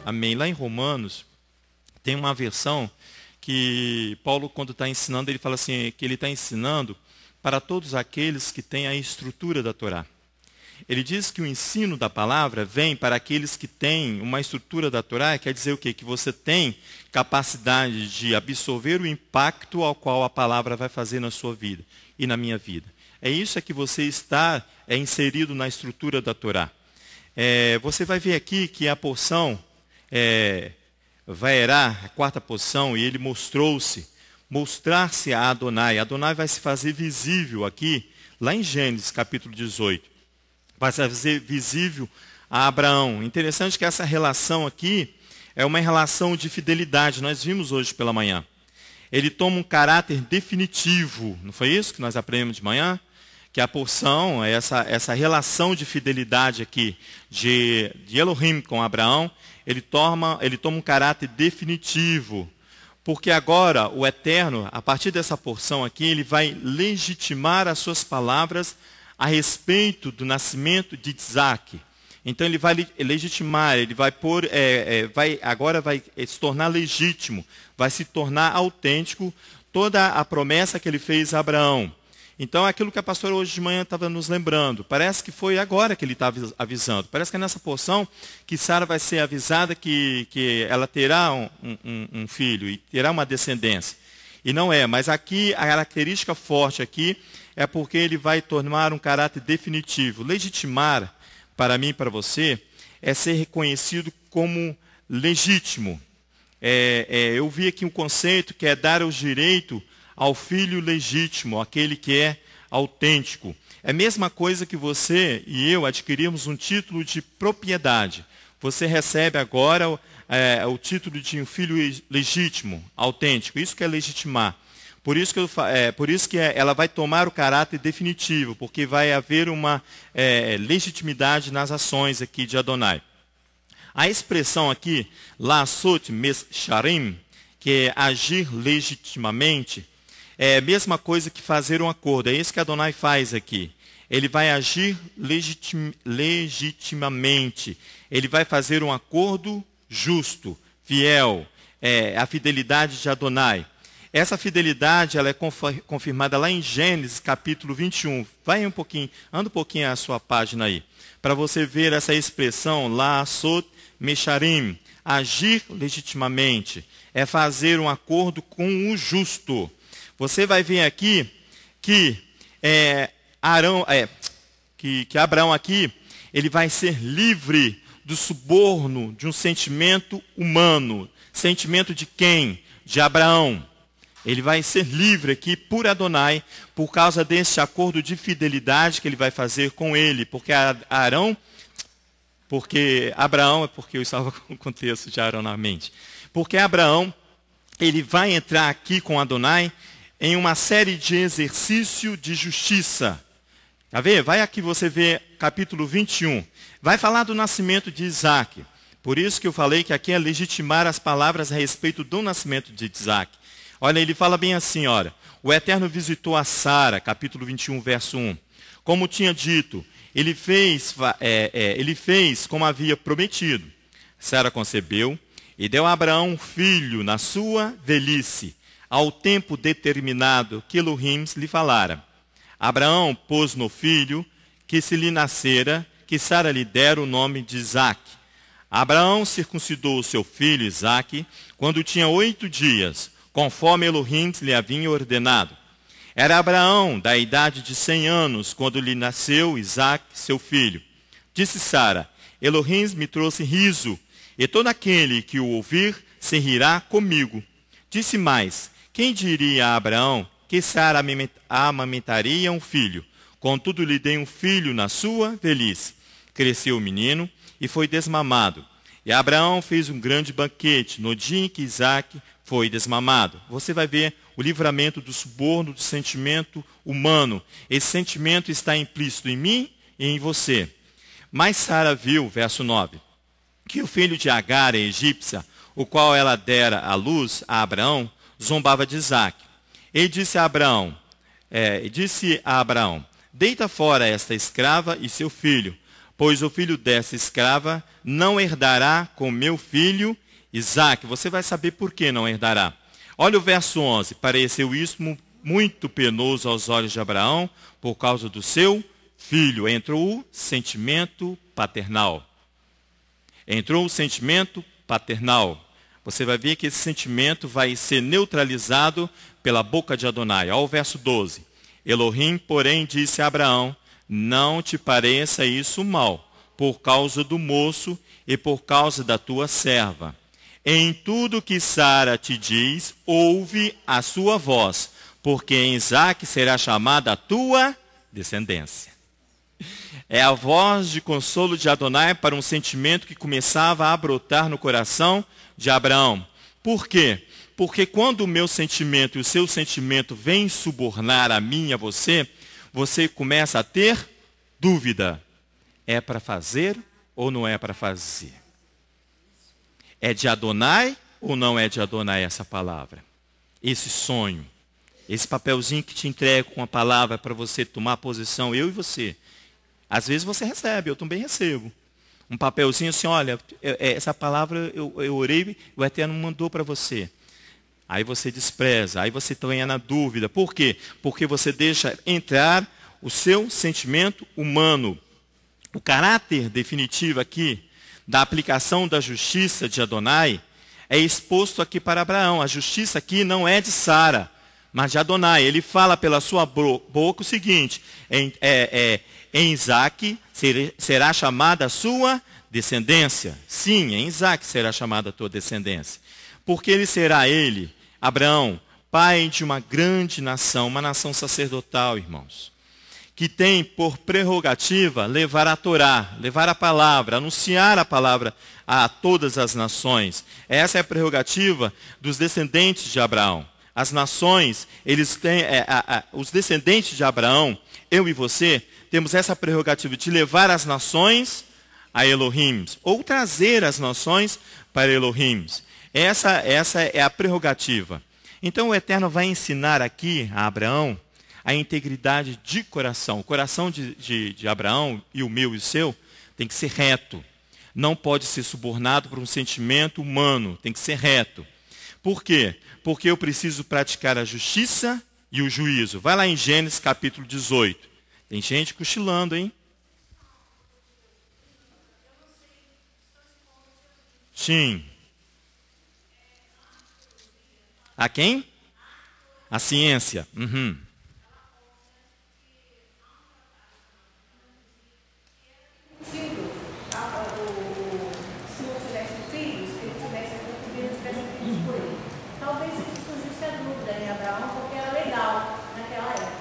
Amém. Lá em Romanos, tem uma versão que Paulo, quando está ensinando, ele fala assim, que ele está ensinando para todos aqueles que têm a estrutura da Torá. Ele diz que o ensino da palavra vem para aqueles que têm uma estrutura da Torá, quer dizer o quê? Que você tem capacidade de absorver o impacto ao qual a palavra vai fazer na sua vida e na minha vida. É isso que você está inserido na estrutura da Torá. Você vai ver aqui que a porção Vaerá, a quarta porção, e ele mostrar-se a Adonai. Adonai vai se fazer visível aqui, lá em Gênesis capítulo 18. Vai se fazer visível a Abraão. Interessante que essa relação aqui é uma relação de fidelidade. Nós vimos hoje pela manhã. Ele toma um caráter definitivo. Não foi isso que nós aprendemos de manhã? Que a porção, essa relação de fidelidade aqui de Elohim com Abraão, ele toma um caráter definitivo. Porque agora o Eterno, a partir dessa porção aqui, ele vai legitimar as suas palavras a respeito do nascimento de Isaac. Então ele vai legitimar, ele vai pôr, agora vai se tornar legítimo, vai se tornar autêntico toda a promessa que ele fez a Abraão. Então aquilo que a pastora hoje de manhã estava nos lembrando, parece que foi agora que ele está avisando. Parece que é nessa porção que Sara vai ser avisada que ela terá um filho e terá uma descendência. E não é, mas aqui a característica forte aqui é porque ele vai tomar um caráter definitivo. Legitimar, para mim e para você, é ser reconhecido como legítimo. Eu vi aqui um conceito que é dar o direito ao filho legítimo, aquele que é autêntico. É a mesma coisa que você e eu adquirirmos um título de propriedade. Você recebe agora o título de um filho legítimo, autêntico. Isso que é legitimar. Por isso que ela vai tomar o caráter definitivo, porque vai haver uma legitimidade nas ações aqui de Adonai. A expressão aqui, La'asot mesharim, que é agir legitimamente, é a mesma coisa que fazer um acordo. É isso que Adonai faz aqui. Ele vai agir legitimamente. Ele vai fazer um acordo justo, fiel. A fidelidade de Adonai. Essa fidelidade ela é confirmada lá em Gênesis capítulo 21. Anda um pouquinho a sua página aí. Para você ver essa expressão, La'asot mesharim, agir legitimamente. É fazer um acordo com o justo. Você vai ver aqui que Abraão aqui, ele vai ser livre do suborno de um sentimento humano. Sentimento de quem? De Abraão. Ele vai ser livre aqui por Adonai, por causa desse acordo de fidelidade que ele vai fazer com ele. Porque Abraão, porque eu estava com o contexto de Arão na mente. Porque Abraão, ele vai entrar aqui com Adonai em uma série de exercício de justiça. Tá vendo? Vai aqui você ver capítulo 21. Vai falar do nascimento de Isaac. Por isso que eu falei que aqui é legitimar as palavras a respeito do nascimento de Isaac. Olha, ele fala bem assim, olha. O Eterno visitou a Sara, capítulo 21, verso 1. Como tinha dito, ele fez como havia prometido. Sara concebeu e deu a Abraão um filho na sua velhice, ao tempo determinado que Elohim lhe falara. Abraão pôs no filho que se lhe nascera, que Sara lhe dera o nome de Isaac. Abraão circuncidou o seu filho Isaac quando tinha 8 dias, conforme Elohim lhe havia ordenado. Era Abraão da idade de 100 anos, quando lhe nasceu Isaac, seu filho. Disse Sara, Elohim me trouxe riso, e todo aquele que o ouvir se rirá comigo. Disse mais, quem diria a Abraão que Sara amamentaria um filho? Contudo lhe dei um filho na sua velhice. Cresceu o menino e foi desmamado. E Abraão fez um grande banquete no dia em que Isaac foi desmamado. Você vai ver o livramento do suborno, do sentimento humano. Esse sentimento está implícito em mim e em você. Mas Sara viu, verso 9, que o filho de Agar, a egípcia, o qual ela dera à luz a Abraão, zombava de Isaac. Ele disse a Abraão, deita fora esta escrava e seu filho, pois o filho dessa escrava não herdará com meu filho Isaque. Você vai saber por que não herdará. Olha o verso 11. Pareceu isso muito penoso aos olhos de Abraão, por causa do seu filho. Entrou o sentimento paternal. Entrou o sentimento paternal. Você vai ver que esse sentimento vai ser neutralizado pela boca de Adonai. Olha o verso 12. Elohim, porém, disse a Abraão, não te pareça isso mal, por causa do moço e por causa da tua serva. Em tudo que Sara te diz, ouve a sua voz, porque em Isaque será chamada a tua descendência. É a voz de consolo de Adonai para um sentimento que começava a brotar no coração de Abraão. Por quê? Porque quando o meu sentimento e o seu sentimento vêm subornar a mim e a você, você começa a ter dúvida. É para fazer ou não é para fazer? É de Adonai ou não é de Adonai essa palavra? Esse sonho, esse papelzinho que te entrega com a palavra para você tomar posição, eu e você. Às vezes você recebe, eu também recebo. Um papelzinho assim, olha, essa palavra eu orei, o Eterno mandou para você. Aí você despreza, aí você também na dúvida. Por quê? Porque você deixa entrar o seu sentimento humano. O caráter definitivo aqui da aplicação da justiça de Adonai é exposto aqui para Abraão. A justiça aqui não é de Sara, mas de Adonai. Ele fala pela sua boca o seguinte, em Isaque será chamada a sua descendência. Sim, em Isaque será chamada a tua descendência. Porque ele será Abraão, pai de uma grande nação, uma nação sacerdotal, irmãos, que tem por prerrogativa levar a Torá, levar a palavra, anunciar a palavra a todas as nações. Essa é a prerrogativa dos descendentes de Abraão. As nações, eles têm, os descendentes de Abraão, eu e você, temos essa prerrogativa de levar as nações a Elohim, ou trazer as nações para Elohim. Essa é a prerrogativa. Então o Eterno vai ensinar aqui a Abraão a integridade de coração. O coração de Abraão, e o meu e o seu, tem que ser reto. Não pode ser subornado por um sentimento humano, tem que ser reto. Por quê? Porque eu preciso praticar a justiça e o juízo. Vai lá em Gênesis capítulo 18. Tem gente cochilando, hein? Sim. A quem? A ciência. Uhum. Se não tivesse filhos, ele tivesse filhos por ele. Talvez isso surgisse a dúvida em Abraão, porque era legal naquela época.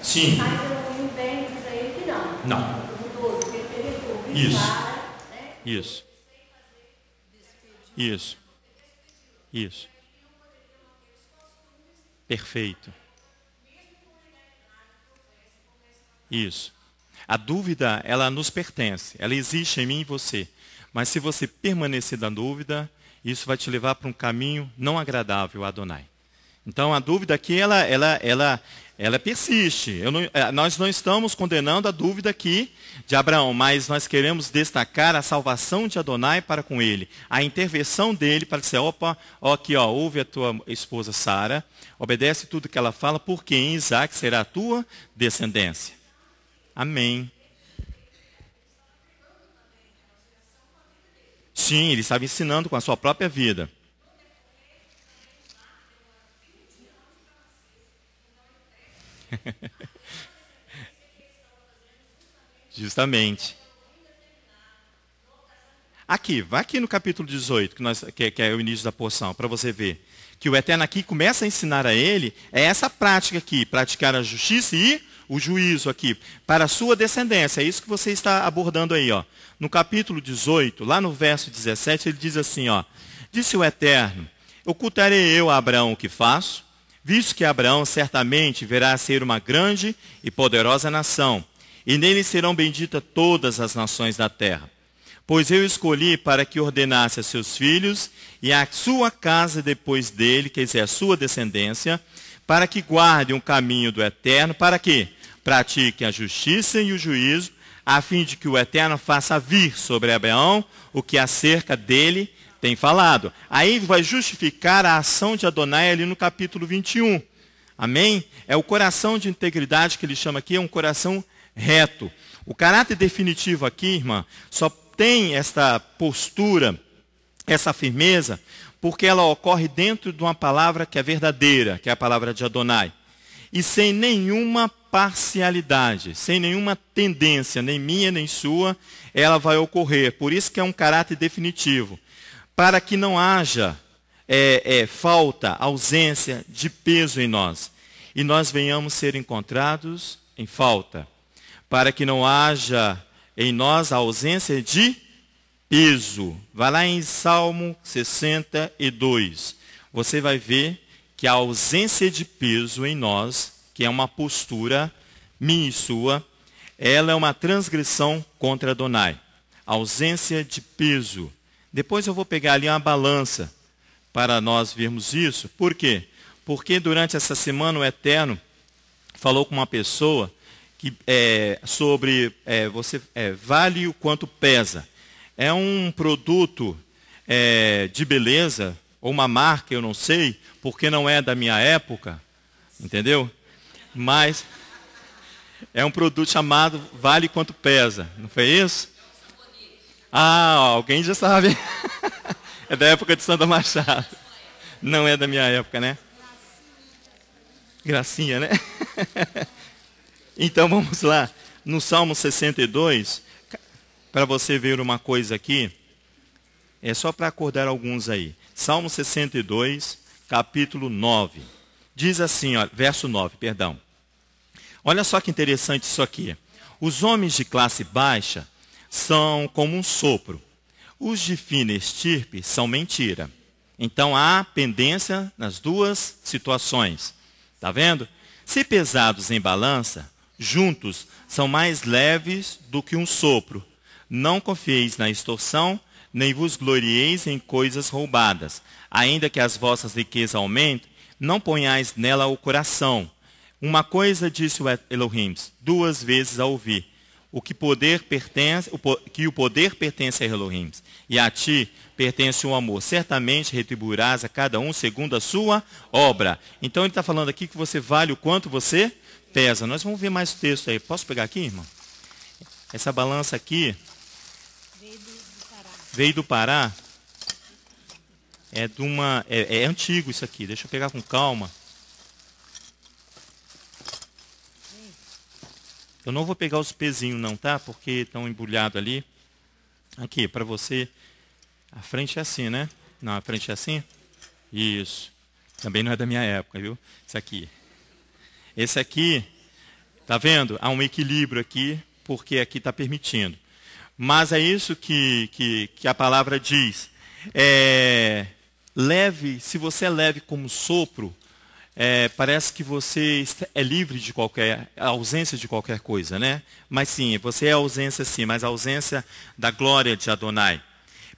Sim. Mas eu vem e diz a ele que não. Não. O 12, que ele teria que ouvir Isso. Sara, né? Isso. Isso. Isso. Perfeito. Isso. A dúvida, ela nos pertence. Ela existe em mim e você. Mas se você permanecer na dúvida, isso vai te levar para um caminho não agradável a Adonai. Então, a dúvida aqui, ela persiste. Nós não estamos condenando a dúvida aqui de Abraão, mas nós queremos destacar a salvação de Adonai para com ele. A intervenção dele para dizer, opa, aqui, ouve a tua esposa Sara, obedece tudo que ela fala, porque em Isaque será a tua descendência. Amém. Sim, ele estava ensinando com a sua própria vida. Justamente. Aqui, vai aqui no capítulo 18, que é o início da porção, para você ver. Que o Eterno aqui começa a ensinar a ele, essa prática aqui, praticar a justiça e o juízo aqui, para a sua descendência. É isso que você está abordando aí, ó. No capítulo 18, lá no verso 17, ele diz assim, ó. Disse o Eterno, ocultarei eu a Abraão o que faço, visto que Abraão certamente verá ser uma grande e poderosa nação, e nele serão benditas todas as nações da terra. Pois eu escolhi para que ordenasse a seus filhos e a sua casa depois dele, quer dizer, a sua descendência, para que guardem o caminho do Eterno, para que pratiquem a justiça e o juízo, a fim de que o Eterno faça vir sobre Abraão o que acerca dele tem falado. Aí vai justificar a ação de Adonai ali no capítulo 21. Amém? É o coração de integridade que ele chama aqui, é um coração reto. O caráter definitivo aqui, irmã, só tem esta postura, essa firmeza, porque ela ocorre dentro de uma palavra que é verdadeira, que é a palavra de Adonai. E sem nenhuma parcialidade, sem nenhuma tendência, nem minha nem sua, ela vai ocorrer. Por isso que é um caráter definitivo. Para que não haja falta, ausência de peso em nós. E nós venhamos ser encontrados em falta. Para que não haja em nós a ausência de peso. Vai lá em Salmo 62. Você vai ver que a ausência de peso em nós, que é uma postura minha e sua, ela é uma transgressão contra Adonai. Ausência de peso. Depois eu vou pegar ali uma balança para nós vermos isso. Por quê? Porque durante essa semana o Eterno falou com uma pessoa que, sobre vale o quanto pesa. É um produto de beleza, ou uma marca, eu não sei, porque não é da minha época, entendeu? Mas é um produto chamado Vale Quanto Pesa, não foi isso? Ah, alguém já sabe. É da época de Sandra Machado. Não é da minha época, né? Gracinha, né? Então vamos lá. No Salmo 62, para você ver uma coisa aqui, é só para acordar alguns aí. Salmo 62, capítulo 9. Diz assim, ó, verso 9, perdão. Olha só que interessante isso aqui. Os homens de classe baixa são como um sopro. Os de fina estirpe são mentira. Então há pendência nas duas situações. Está vendo? Se pesados em balança, juntos são mais leves do que um sopro. Não confieis na extorsão, nem vos glorieis em coisas roubadas. Ainda que as vossas riquezas aumentem, não ponhais nela o coração. Uma coisa disse o Elohim, duas vezes a ouvir. Que o poder pertence a Elohim, e a ti pertence o amor. Certamente retribuirás a cada um segundo a sua obra. Então ele está falando aqui que você vale o quanto você pesa. Nós vamos ver mais texto aí. Posso pegar aqui, irmão? Essa balança aqui veio do Pará. É antigo isso aqui. Deixa eu pegar com calma. Eu não vou pegar os pezinhos não, tá? Porque estão embrulhados ali. Aqui, para você. A frente é assim, né? Não, a frente é assim? Isso. Também não é da minha época, viu? Isso aqui. Esse aqui, tá vendo? Há um equilíbrio aqui, porque aqui está permitindo. Mas é isso que a palavra diz. Se você é leve como sopro, parece que você é livre de qualquer ausência de qualquer coisa, né? Mas sim, você é ausência sim, mas a ausência da glória de Adonai.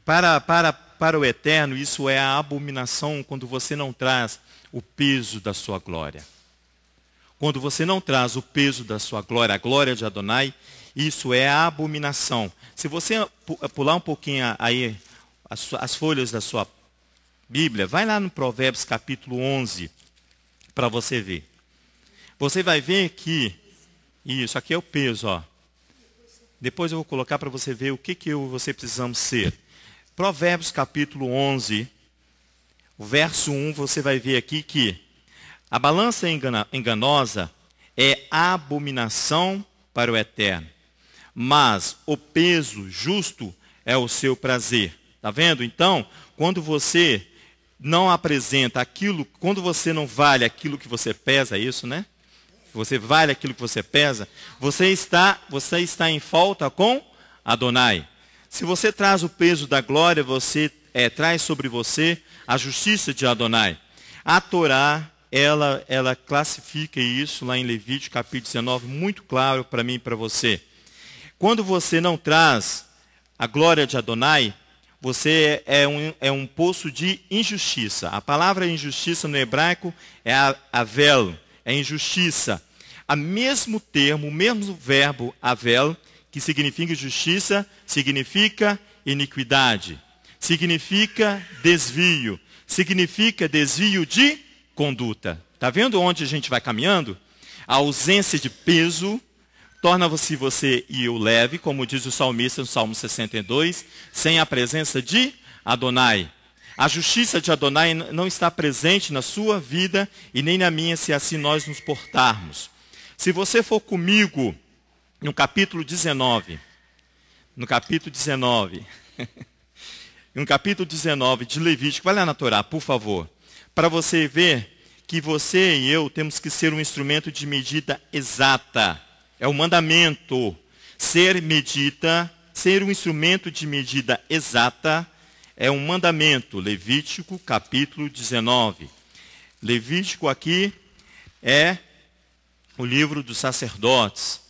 Para o Eterno, isso é a abominação quando você não traz o peso da sua glória. Quando você não traz o peso da sua glória, a glória de Adonai, isso é a abominação. Se você pular um pouquinho aí as folhas da sua Bíblia, vai lá no Provérbios capítulo 11, para você ver. Você vai ver que, isso aqui é o peso, ó. Depois eu vou colocar para você ver o que eu e você precisamos ser. Provérbios capítulo 11, o verso 1, você vai ver aqui que a balança enganosa é abominação para o Eterno, mas o peso justo é o seu prazer. Está vendo? Então, quando você não apresenta aquilo, quando você não vale aquilo que você pesa, isso, né? Você vale aquilo que você pesa, você está em falta com Adonai. Se você traz o peso da glória, você traz sobre você a justiça de Adonai. A Torá, ela classifica isso lá em Levítico capítulo 19, muito claro para mim e para você. Quando você não traz a glória de Adonai, você é um poço de injustiça. A palavra injustiça no hebraico é avel, é injustiça. O mesmo termo, o mesmo verbo avel, que significa justiça, significa iniquidade, significa desvio de conduta. Está vendo onde a gente vai caminhando? A ausência de peso torna-se você e eu leve, como diz o salmista no Salmo 62, sem a presença de Adonai. A justiça de Adonai não está presente na sua vida e nem na minha, se assim nós nos portarmos. Se você for comigo no capítulo 19, no capítulo 19 de Levítico, vai lá na Torá, por favor, para você ver que você e eu temos que ser um instrumento de medida exata. É o mandamento. Ser um instrumento de medida exata é um mandamento. Levítico capítulo 19. Levítico aqui é o livro dos sacerdotes,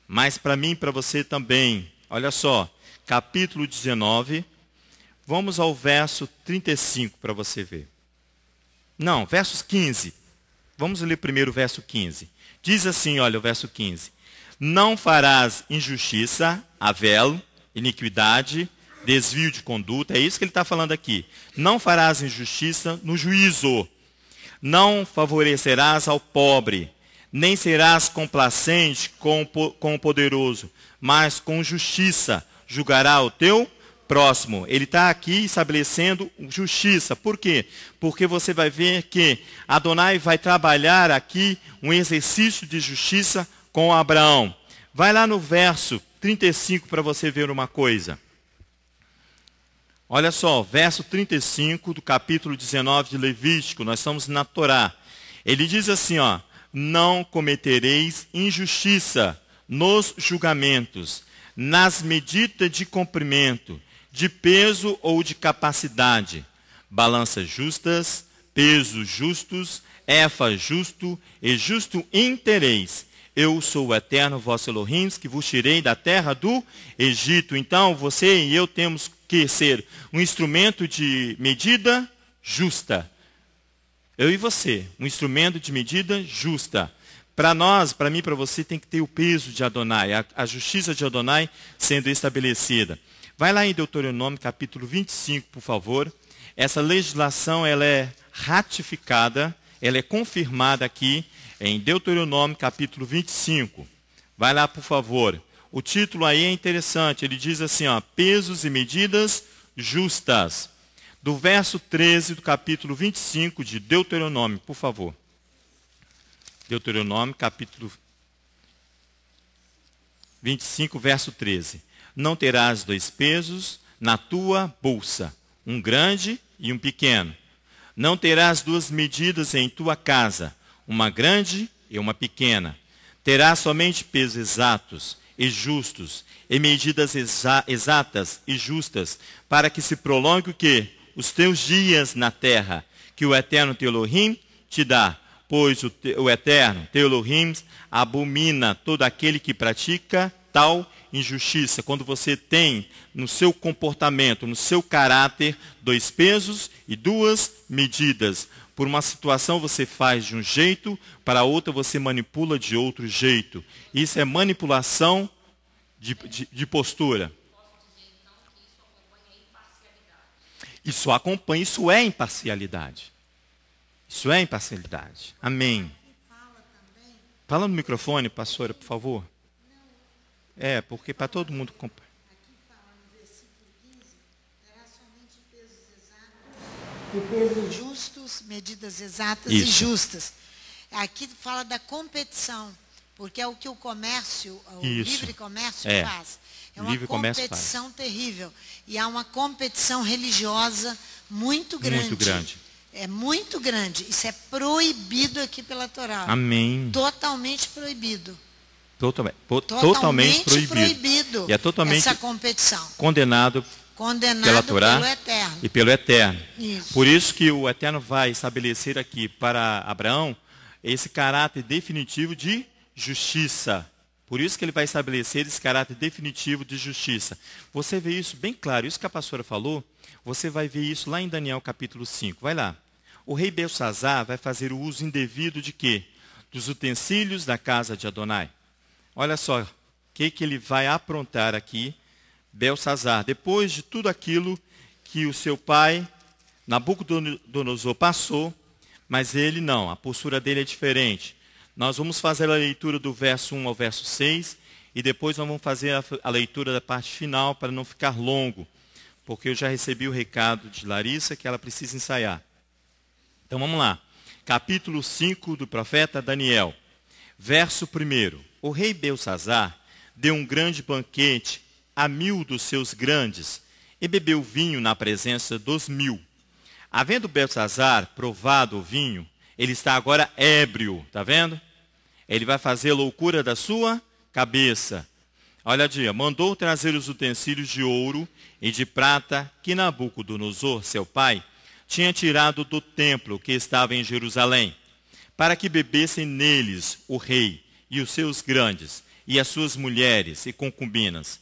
mas para mim e para você também. Olha só, capítulo 19, vamos ao verso 35 para você ver. Não, versos 15. Vamos ler primeiro o verso 15. Diz assim, olha o verso 15. Não farás injustiça, avelo, iniquidade, desvio de conduta. É isso que ele está falando aqui. Não farás injustiça no juízo. Não favorecerás ao pobre. Nem serás complacente com o poderoso. Mas com justiça julgará o teu próximo. Ele está aqui estabelecendo justiça. Por quê? Porque você vai ver que Adonai vai trabalhar aqui um exercício de justiça com Abraão. Vai lá no verso 35 para você ver uma coisa. Olha só, verso 35 do capítulo 19 de Levítico, nós estamos na Torá. Ele diz assim, ó, não cometereis injustiça nos julgamentos, nas medidas de comprimento, de peso ou de capacidade, balanças justas, pesos justos, éfa justo e justo intereis. Eu sou o eterno vosso Elohim, que vos tirei da terra do Egito. Então, você e eu temos que ser um instrumento de medida justa. Eu e você, um instrumento de medida justa. Para nós, para mim e para você, tem que ter o peso de Adonai, a justiça de Adonai sendo estabelecida. Vai lá em Deuteronômio, capítulo 25, por favor. Essa legislação, ela é ratificada, ela é confirmada aqui em Deuteronômio, capítulo 25. Vai lá, por favor. O título aí é interessante. Ele diz assim, ó, pesos e medidas justas. Do verso 13 do capítulo 25 de Deuteronômio, por favor. Deuteronômio, capítulo 25, verso 13. Não terás dois pesos na tua bolsa, um grande e um pequeno. Não terás duas medidas em tua casa, uma grande e uma pequena. Terás somente pesos exatos e justos, e medidas exatas e justas, para que se prolongue o quê? Os teus dias na terra, que o eterno teu Elohim te dá. Pois o eterno teu Elohim abomina todo aquele que pratica tal injustiça. Quando você tem no seu comportamento, no seu caráter, dois pesos e duas medidas. Por uma situação você faz de um jeito, para outra você manipula de outro jeito. Isso é manipulação de postura. Isso acompanha, isso é imparcialidade. Isso é imparcialidade. Amém. Fala no microfone, pastora, por favor. É, porque para todo mundo... Aqui fala no versículo 15, terá somente pesos exatos e pesos justos, medidas exatas Isso. e justas. Aqui fala da competição, porque é o que o comércio, o Isso. livre comércio É. faz. É uma Livre comércio competição terrível. E há uma competição religiosa muito grande. Muito grande. É muito grande. Isso é proibido aqui pela Torá. Amém. Totalmente proibido. Totalmente proibido. E é totalmente essa competição. condenado pela Torá pelo Eterno. e pelo Eterno. Isso. Por isso que o Eterno vai estabelecer aqui para Abraão esse caráter definitivo de justiça. Por isso que ele vai estabelecer esse caráter definitivo de justiça. Você vê isso bem claro. Isso que a pastora falou, você vai ver isso lá em Daniel capítulo 5. Vai lá. O rei Belsazar vai fazer o uso indevido de quê? Dos utensílios da casa de Adonai. Olha só, que ele vai aprontar aqui, Belsazar, depois de tudo aquilo que o seu pai, Nabucodonosor, passou, mas ele não, a postura dele é diferente. Nós vamos fazer a leitura do verso 1 ao verso 6, e depois nós vamos fazer a leitura da parte final, para não ficar longo, porque eu já recebi o recado de Larissa que ela precisa ensaiar. Então vamos lá. Capítulo 5 do profeta Daniel. Verso 1. O rei Belsazar deu um grande banquete a 1000 dos seus grandes, e bebeu vinho na presença dos 1000. Havendo Belsazar provado o vinho, ele está agora ébrio, está vendo? Ele vai fazer loucura da sua cabeça. Olha, mandou trazer os utensílios de ouro e de prata que Nabucodonosor, seu pai, tinha tirado do templo que estava em Jerusalém, para que bebessem neles o rei e os seus grandes, e as suas mulheres e concubinas.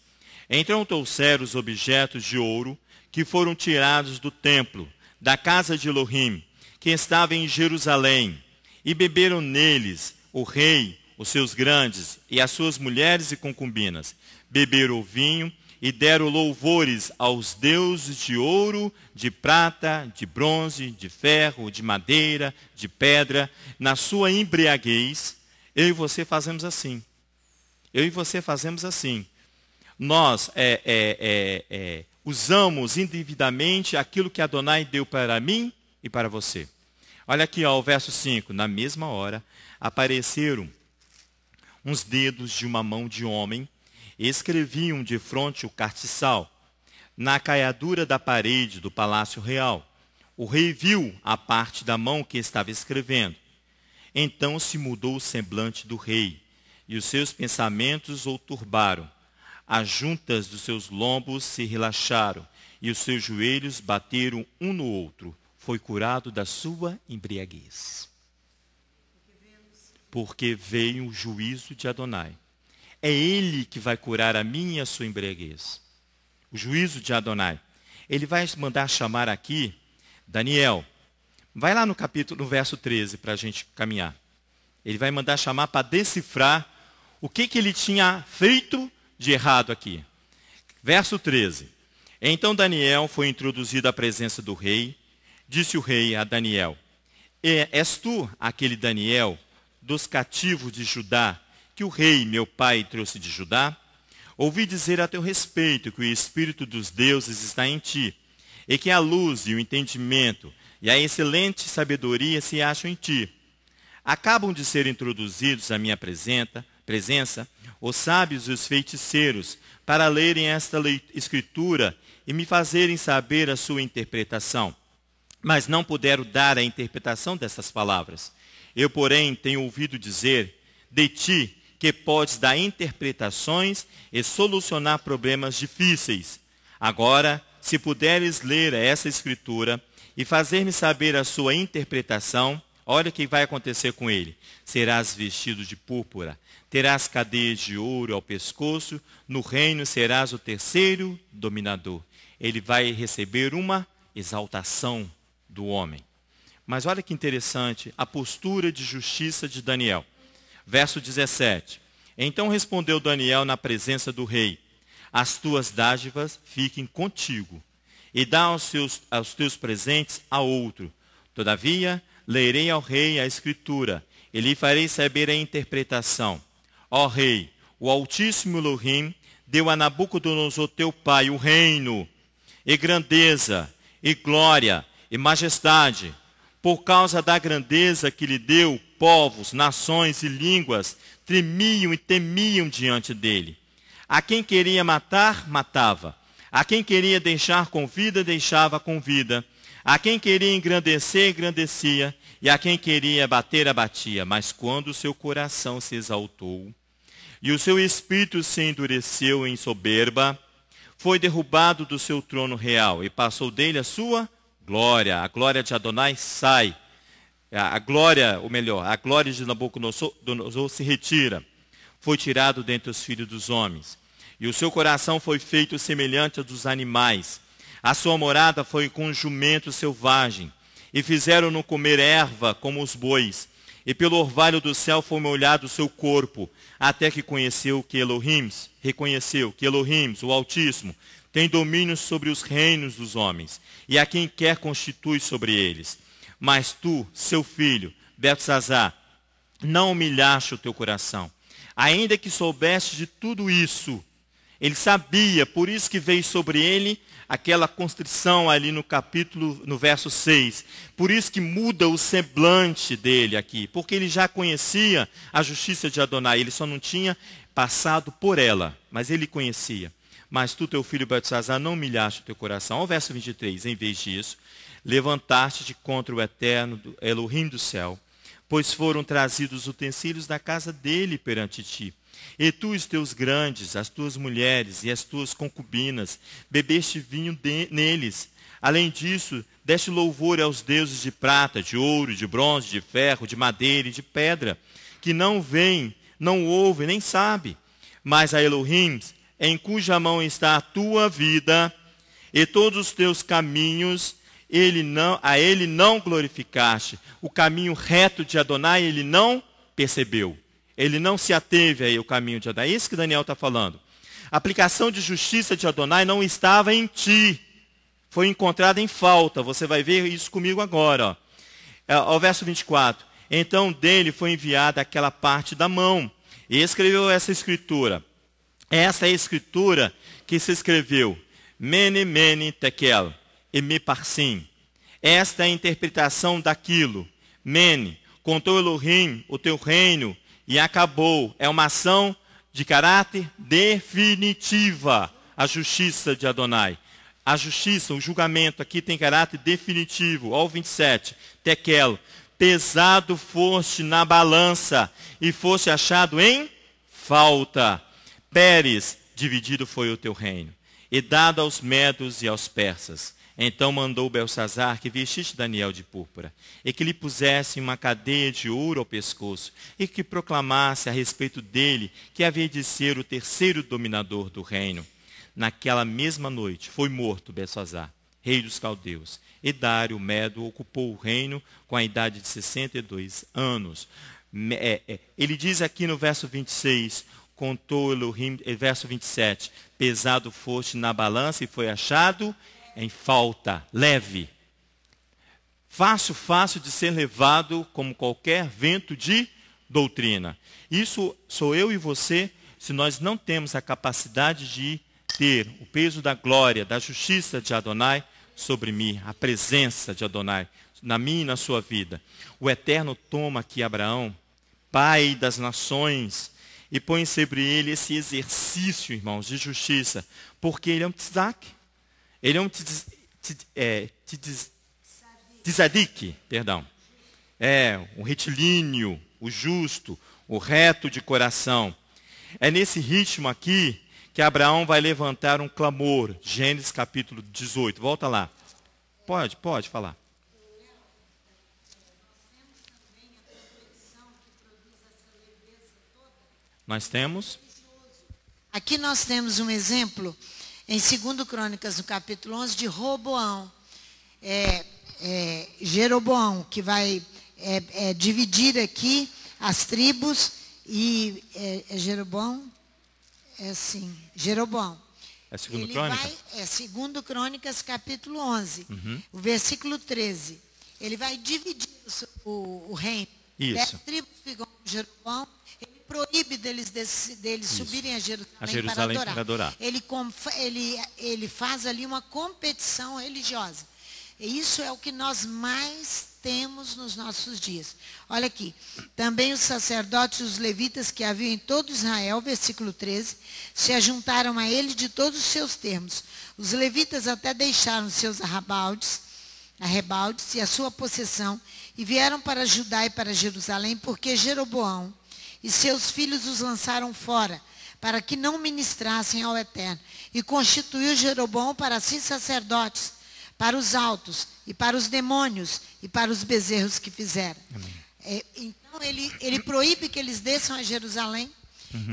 Então trouxeram os objetos de ouro que foram tirados do templo, da casa de Elohim, que estava em Jerusalém, e beberam neles o rei, os seus grandes, e as suas mulheres e concubinas. Beberam o vinho e deram louvores aos deuses de ouro, de prata, de bronze, de ferro, de madeira, de pedra. Na sua embriaguez, eu e você fazemos assim. Eu e você fazemos assim. Nós usamos indevidamente aquilo que Adonai deu para mim e para você. Olha aqui, ó, o verso 5. Na mesma hora, apareceram uns dedos de uma mão de homem, e escreviam de fronte o castiçal, na caiadura da parede do palácio real. O rei viu a parte da mão que estava escrevendo. Então se mudou o semblante do rei, e os seus pensamentos o turbaram. As juntas dos seus lombos se relaxaram, e os seus joelhos bateram um no outro. Foi curado da sua embriaguez. Porque veio o juízo de Adonai. É ele que vai curar a minha e a sua embriaguez. O juízo de Adonai. Ele vai mandar chamar aqui Daniel. Vai lá no verso 13 para a gente caminhar. Ele vai mandar chamar para decifrar o que ele tinha feito de errado aqui. Verso 13. Então Daniel foi introduzido à presença do rei. Disse o rei a Daniel: És tu aquele Daniel dos cativos de Judá, que o rei, meu pai, trouxe de Judá? Ouvi dizer a teu respeito que o Espírito dos deuses está em ti, e que a luz e o entendimento e a excelente sabedoria se acham em ti. Acabam de ser introduzidos à minha presença os sábios e os feiticeiros, para lerem esta escritura e me fazerem saber a sua interpretação. Mas não puderam dar a interpretação dessas palavras. Eu, porém, tenho ouvido dizer de ti que podes dar interpretações e solucionar problemas difíceis. Agora, se puderes ler essa escritura e fazer-me saber a sua interpretação, olha o que vai acontecer com ele. Serás vestido de púrpura, terás cadeias de ouro ao pescoço, no reino serás o terceiro dominador. Ele vai receber uma exaltação do homem. Mas olha que interessante a postura de justiça de Daniel. Verso 17. Então respondeu Daniel na presença do rei: as tuas dádivas fiquem contigo, e dá aos teus presentes a outro. Todavia, lerei ao rei a escritura, e lhe farei saber a interpretação. Ó rei, o Altíssimo Elohim deu a Nabucodonosor teu pai o reino, e grandeza, e glória, e majestade. Por causa da grandeza que lhe deu, povos, nações e línguas tremiam e temiam diante dele. A quem queria matar, matava. A quem queria deixar com vida, deixava com vida. A quem queria engrandecer, engrandecia. E a quem queria abater, abatia. Mas quando o seu coração se exaltou e o seu espírito se endureceu em soberba, foi derrubado do seu trono real e passou dele a sua glória. A glória de Adonai sai. A glória de Nabucodonosor se retira. Foi tirado dentre os filhos dos homens. E o seu coração foi feito semelhante ao dos animais. A sua morada foi com jumento selvagem. E fizeram-no comer erva como os bois. e pelo orvalho do céu foi molhado o seu corpo, até que reconheceu que Elohim, o Altíssimo, tem domínio sobre os reinos dos homens, e a quem quer constitui sobre eles. Mas tu, seu filho, Beltesazar, não humilhaste o teu coração, ainda que soubeste de tudo isso. Ele sabia, por isso que veio sobre ele aquela constrição ali no verso 6. Por isso que muda o semblante dele aqui, porque ele já conhecia a justiça de Adonai, ele só não tinha passado por ela, mas ele conhecia. Mas tu, teu filho Beltesazar, não humilhaste o teu coração. Ao verso 23, em vez disso, levantaste-te contra o eterno Elohim do céu, pois foram trazidos os utensílios da casa dele perante ti. E tu, os teus grandes, as tuas mulheres e as tuas concubinas, bebeste vinho neles. Além disso, deste louvor aos deuses de prata, de ouro, de bronze, de ferro, de madeira e de pedra, que não veem, não ouvem, nem sabem. Mas a Elohim, em cuja mão está a tua vida e todos os teus caminhos, a ele não glorificaste. O caminho reto de Adonai ele não percebeu. Ele não se ateve aí ao caminho de Adonai. É isso que Daniel está falando. A aplicação de justiça de Adonai não estava em ti. Foi encontrada em falta. Você vai ver isso comigo agora. Ao verso 24. Então dele foi enviada aquela parte da mão. E escreveu essa escritura. Essa é a escritura que se escreveu. Mene, mene, tekel. E me parsim. Esta é a interpretação daquilo. Mene, contou Elohim o teu reino e acabou. É uma ação de caráter definitiva. A justiça de Adonai. A justiça, o julgamento aqui tem caráter definitivo. Ao 27. Tekel, pesado foste na balança e foste achado em falta. Pérez, dividido foi o teu reino, e dado aos medos e aos persas. Então mandou Beltesazar que vestisse Daniel de púrpura, e que lhe pusesse uma cadeia de ouro ao pescoço, e que proclamasse a respeito dele que havia de ser o terceiro dominador do reino. Naquela mesma noite foi morto Beltesazar, rei dos caldeus, e Dário, o Medo, ocupou o reino com a idade de 62 anos. Ele diz aqui no verso 26, contou Elohim, verso 27, pesado foste na balança e foi achado em falta, leve. Fácil de ser levado como qualquer vento de doutrina. Isso sou eu e você, se nós não temos a capacidade de ter o peso da glória, da justiça de Adonai sobre mim, a presença de Adonai na minha e na sua vida. O Eterno toma aqui Abraão, pai das nações, e põe sobre ele esse exercício, irmãos, de justiça, porque ele é um tzadik, ele é um tzadik, perdão. É um retilíneo, o justo, o reto de coração. É nesse ritmo aqui que Abraão vai levantar um clamor. Gênesis capítulo 18. Volta lá. Pode falar. Nós temos. Aqui nós temos um exemplo em 2 Crônicas, no capítulo 11, de Roboão. Jeroboão, que vai dividir aqui as tribos. E Jeroboão, Jeroboão. É 2 Crônicas? É 2 Crônicas, capítulo 11, o versículo 13. Ele vai dividir o reino. Isso. 10 tribos ficam com Jeroboão. Ele proíbe deles subirem a Jerusalém para adorar. Ele faz ali uma competição religiosa. E isso é o que nós mais temos nos nossos dias. Olha aqui. Também os sacerdotes e os levitas que haviam em todo Israel, versículo 13, se ajuntaram a ele de todos os seus termos. Os levitas até deixaram seus arrebaldes e a sua possessão e vieram para Judá e para Jerusalém, porque Jeroboão e seus filhos os lançaram fora, para que não ministrassem ao Eterno. E constituiu Jeroboão para si sacerdotes, para os altos, e para os demônios, e para os bezerros que fizeram. Então, ele proíbe que eles desçam a Jerusalém.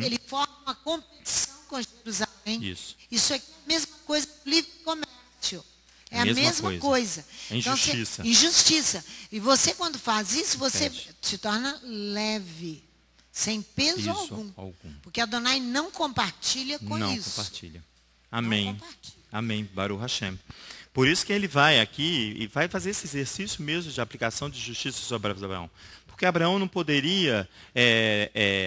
Ele forma uma competição com Jerusalém. Isso é a mesma coisa que livre comércio. É a mesma coisa. É injustiça. Então, injustiça. E você, quando faz isso, você se torna leve, sem peso algum. Porque Adonai não compartilha com isso. Não compartilha. Amém. Não compartilha. Amém. Baruch Hashem. Por isso que ele vai aqui e vai fazer esse exercício mesmo de aplicação de justiça sobre Abraão. Porque Abraão não poderia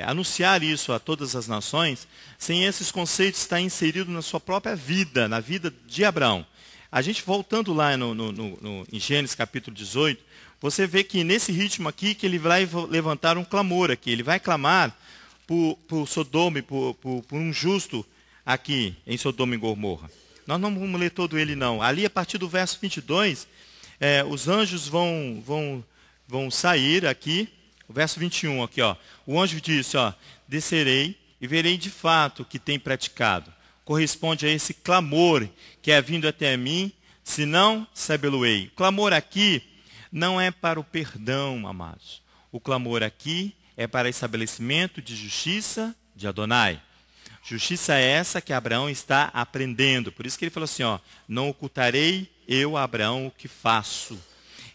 anunciar isso a todas as nações sem esses conceitos estar inseridos na sua própria vida, na vida de Abraão. A gente voltando lá em Gênesis capítulo 18, você vê que nesse ritmo aqui que ele vai levantar um clamor aqui. Ele vai clamar por Sodoma e por um justo aqui em Sodoma e Gomorra. Nós não vamos ler todo ele não. Ali a partir do verso 22, os anjos vão sair aqui, o verso 21 aqui, ó. O anjo disse, ó, descerei e verei de fato o que tem praticado. Corresponde a esse clamor que é vindo até mim, senão sabeloei. O clamor aqui não é para o perdão, amados. O clamor aqui é para estabelecimento de justiça de Adonai. Justiça é essa que Abraão está aprendendo. Por isso que ele falou assim, ó, não ocultarei eu a Abraão o que faço.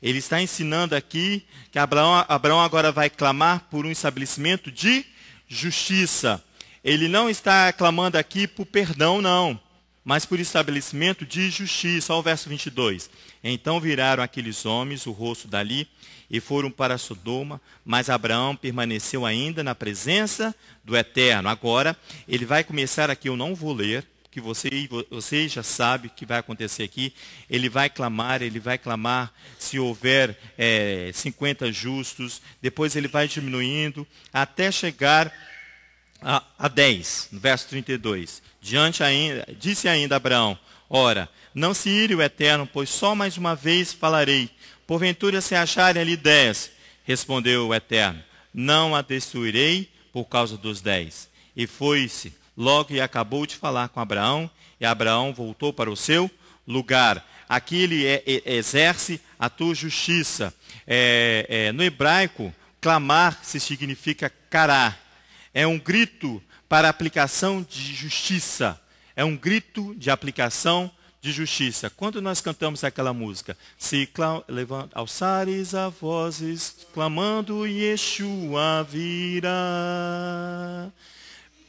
Ele está ensinando aqui que Abraão agora vai clamar por um estabelecimento de justiça. Ele não está clamando aqui por perdão, não, mas por estabelecimento de justiça. Olha o verso 22. Então viraram aqueles homens o rosto dali e foram para Sodoma, mas Abraão permaneceu ainda na presença do Eterno. Agora, ele vai começar aqui, eu não vou ler, que você já sabe o que vai acontecer aqui. Ele vai clamar se houver 50 justos, depois ele vai diminuindo, até chegar a 10, no verso 32. Disse ainda Abraão, ora, não se ire o Eterno, pois só mais uma vez falarei. Porventura se acharem ali 10, respondeu o Eterno, não a destruirei por causa dos 10. E foi-se logo e acabou de falar com Abraão, e Abraão voltou para o seu lugar. Aqui ele exerce a tua justiça. No hebraico, clamar se significa cará. É um grito para aplicação de justiça. É um grito de aplicação de justiça. Quando nós cantamos aquela música, se alçares a vozes, clamando Yeshua virá,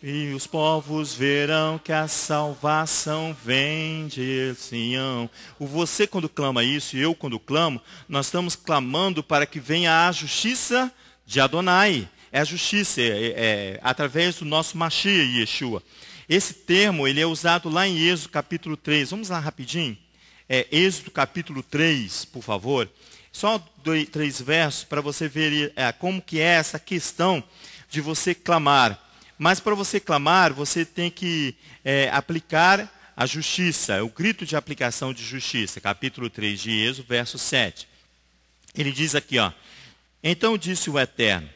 e os povos verão que a salvação vem de Sião. Você quando clama isso, e eu quando clamo, nós estamos clamando para que venha a justiça de Adonai. É a justiça, através do nosso Mashiach, Yeshua. Esse termo, ele é usado lá em Êxodo capítulo 3. Vamos lá rapidinho? Êxodo capítulo 3, por favor. Só 3 versos para você ver como que é essa questão de você clamar. Mas para você clamar, você tem que aplicar a justiça. É o grito de aplicação de justiça. Capítulo 3 de Êxodo, verso 7. Ele diz aqui, ó. Então disse o Eterno,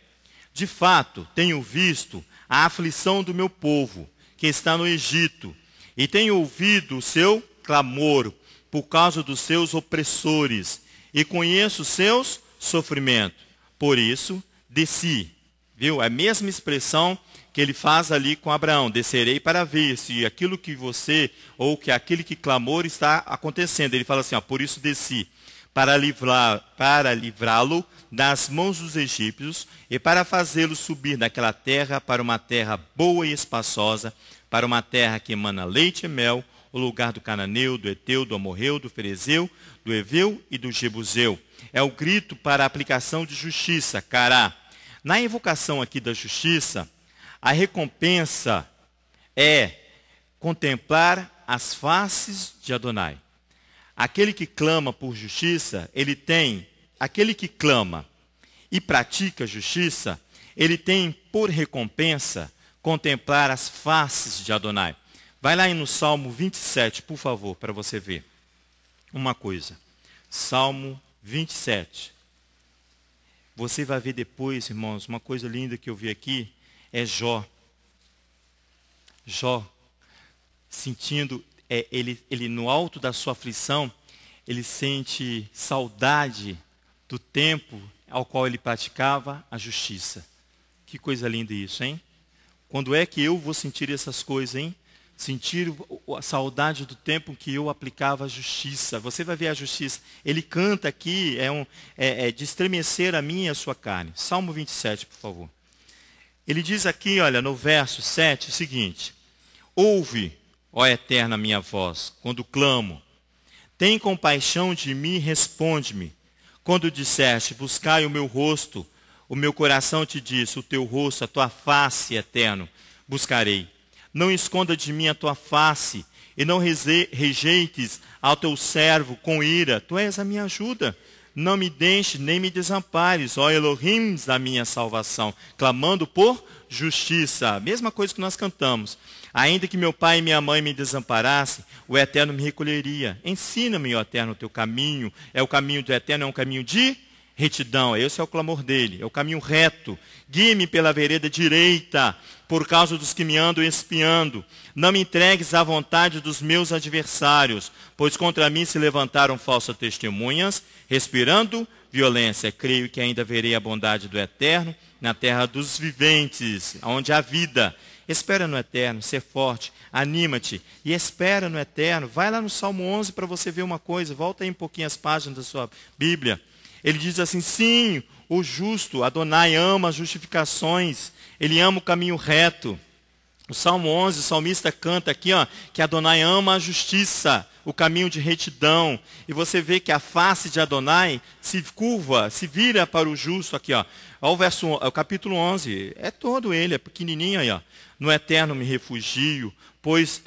de fato, tenho visto a aflição do meu povo, que está no Egito, e tenho ouvido o seu clamor por causa dos seus opressores, e conheço os seus sofrimentos. Por isso, desci. Viu? É a mesma expressão que ele faz ali com Abraão. Descerei para ver se aquilo que você, ou que aquele que clamou está acontecendo. Ele fala assim, ó, por isso desci, para livrá-lo das mãos dos egípcios e para fazê-lo subir daquela terra para uma terra boa e espaçosa, para uma terra que emana leite e mel, o lugar do cananeu, do eteu, do amorreu, do ferezeu, do eveu e do jebuseu. É o grito para a aplicação de justiça, cará. Na invocação aqui da justiça, a recompensa é contemplar as faces de Adonai. Aquele que clama por justiça, aquele que clama e pratica justiça, ele tem por recompensa contemplar as faces de Adonai. Vai lá no Salmo 27, por favor, para você ver uma coisa. Salmo 27. Você vai ver depois, irmãos, uma coisa linda que eu vi aqui, é Jó. Jó, sentindo, ele no alto da sua aflição, ele sente saudade do tempo ao qual ele praticava a justiça. Que coisa linda isso, hein? Quando é que eu vou sentir essas coisas, hein? Sentir a saudade do tempo que eu aplicava a justiça. Você vai ver a justiça. Ele canta aqui, de estremecer a minha e a sua carne. Salmo 27, por favor. Ele diz aqui, olha, no verso 7, o seguinte: ouve, ó Eterna, minha voz, quando clamo. Tem compaixão de mim e responde-me. Quando disseste, buscai o meu rosto, o meu coração te disse, o teu rosto, a tua face, Eterno, buscarei. Não esconda de mim a tua face, e não rejeites ao teu servo com ira. Tu és a minha ajuda. Não me deixes, nem me desampares, ó Elohim da minha salvação, clamando por justiça. A mesma coisa que nós cantamos. Ainda que meu pai e minha mãe me desamparassem, o Eterno me recolheria. Ensina-me, ó Eterno, o teu caminho. O caminho do Eterno é um caminho de retidão. Esse é o clamor dele. É o caminho reto. Guie-me pela vereda direita, por causa dos que me andam espiando. Não me entregues à vontade dos meus adversários, pois contra mim se levantaram falsas testemunhas, respirando violência. Creio que ainda verei a bondade do Eterno na terra dos viventes, onde há vida. Espera no Eterno, ser forte, anima-te e espera no Eterno. Vai lá no Salmo 11 para você ver uma coisa. Volta aí um pouquinho as páginas da sua Bíblia. Ele diz assim: sim, o justo, Adonai ama as justificações, ele ama o caminho reto. O Salmo 11, o salmista canta aqui, ó, que Adonai ama a justiça, o caminho de retidão. E você vê que a face de Adonai se curva, se vira para o justo aqui, ó. O capítulo 11, é todo ele, é pequenininho aí, ó. No Eterno me refugio, pois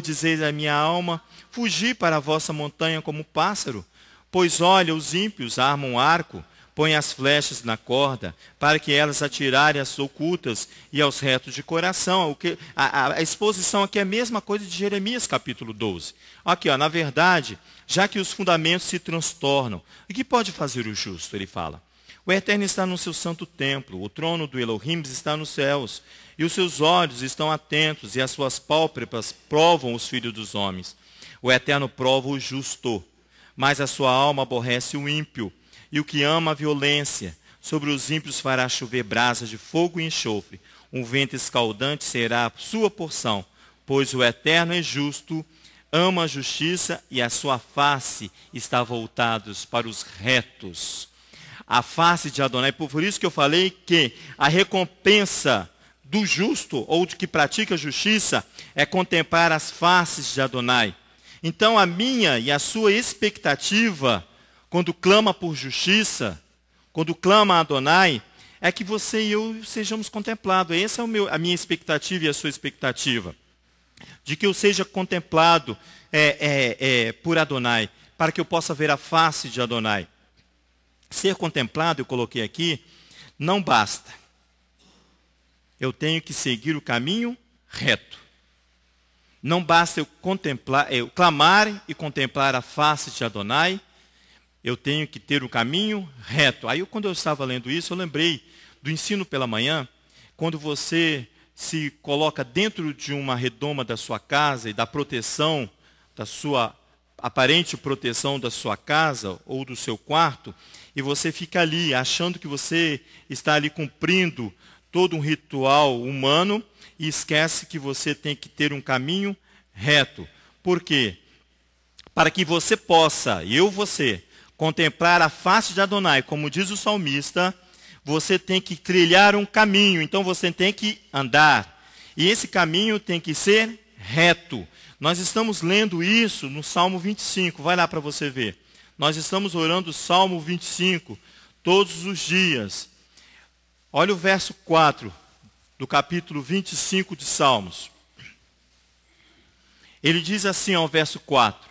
dizeis a minha alma, fugi para a vossa montanha como pássaro. Pois olha, os ímpios armam arco, põem as flechas na corda, para que elas atirarem as ocultas e aos retos de coração. A exposição aqui é a mesma coisa de Jeremias capítulo 12. Aqui, ó, na verdade, já que os fundamentos se transtornam, o que pode fazer o justo? Ele fala. O Eterno está no seu santo templo, o trono do Elohim está nos céus, e os seus olhos estão atentos, e as suas pálpebras provam os filhos dos homens. O Eterno prova o justo, mas a sua alma aborrece o ímpio, e o que ama a violência. Sobre os ímpios fará chover brasas de fogo e enxofre. Um vento escaldante será a sua porção, pois o Eterno é justo, ama a justiça, e a sua face está voltada para os retos. A face de Adonai, por isso que eu falei que a recompensa do justo, ou de que pratica a justiça, é contemplar as faces de Adonai. Então a minha e a sua expectativa, quando clama por justiça, quando clama a Adonai, é que você e eu sejamos contemplados. Essa é a minha expectativa e a sua expectativa. De que eu seja contemplado por Adonai, para que eu possa ver a face de Adonai. Ser contemplado, eu coloquei aqui, não basta. Eu tenho que seguir o caminho reto. Não basta eu clamar e contemplar a face de Adonai. Eu tenho que ter o caminho reto. Aí, quando eu estava lendo isso, eu lembrei do ensino pela manhã, quando você se coloca dentro de uma redoma da sua casa e da proteção, da sua aparente proteção da sua casa ou do seu quarto, e você fica ali achando que você está ali cumprindo todo um ritual humano e esquece que você tem que ter um caminho reto. Por quê? Para que você possa, você, contemplar a face de Adonai, como diz o salmista, você tem que trilhar um caminho, então você tem que andar. E esse caminho tem que ser reto. Nós estamos lendo isso no Salmo 25, vai lá para você ver. Nós estamos orando o Salmo 25 todos os dias. Olha o verso 4 do capítulo 25 de Salmos. Ele diz assim ao verso 4: